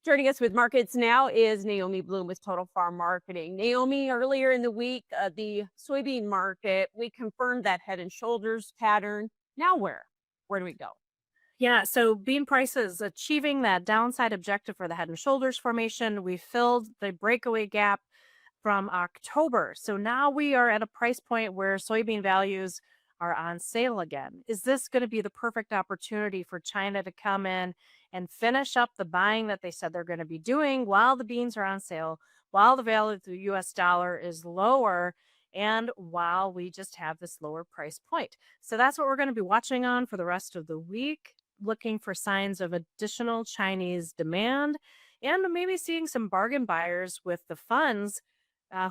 Joining us with markets now is Naomi Bloom with Total Farm Marketing. Naomi, earlier in the week, the soybean market, we confirmed that head and shoulders pattern. Now where? Where do we go? Yeah, so bean prices achieving that downside objective for the head and shoulders formation. We filled the breakaway gap from October. So now we are at a price point where soybean values are on sale again. Is this going to be the perfect opportunity for China to come in and finish up the buying that they said they're going to be doing while the beans are on sale, while the value of the US dollar is lower, and while we just have this lower price point? So that's what we're going to be watching on for the rest of the week, looking for signs of additional Chinese demand and maybe seeing some bargain buyers with the funds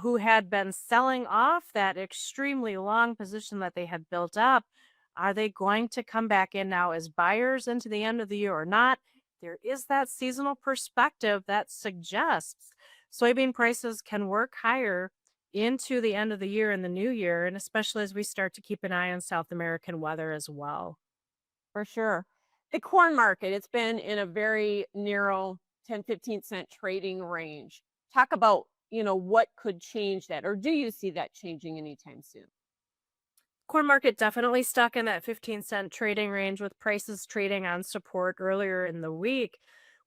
who had been selling off that extremely long position that they had built up. Are they going to come back in now as buyers into the end of the year or not? There is that seasonal perspective that suggests soybean prices can work higher into the end of the year and the new year, and especially as we start to keep an eye on South American weather as well. For sure. The corn market, it's been in a very narrow 10-15 cent trading range. Talk about, what could change that, or do you see that changing anytime soon? Corn market definitely stuck in that 15-cent trading range with prices trading on support earlier in the week.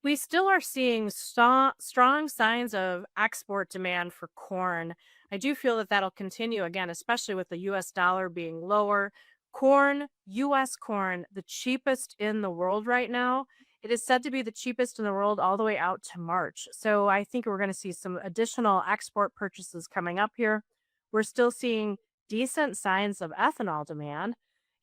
We still are seeing strong signs of export demand for corn. I do feel that that'll continue again, especially with the US dollar being lower. Corn, US corn, the cheapest in the world right now. It is said to be the cheapest in the world all the way out to March. So I think we're going to see some additional export purchases coming up here. We're still seeing decent signs of ethanol demand.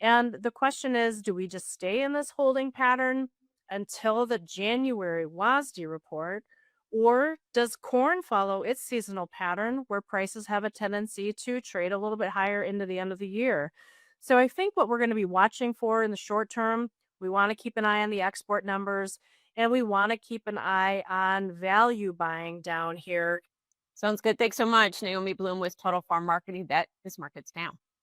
And the question is, do we just stay in this holding pattern until the January WASDE report? Or does corn follow its seasonal pattern where prices have a tendency to trade a little bit higher into the end of the year? So I think what we're going to be watching for in the short term, we want to keep an eye on the export numbers and we want to keep an eye on value buying down here. Sounds good. Thanks so much, Naomi Bloom with Total Farm Marketing. That this market's down.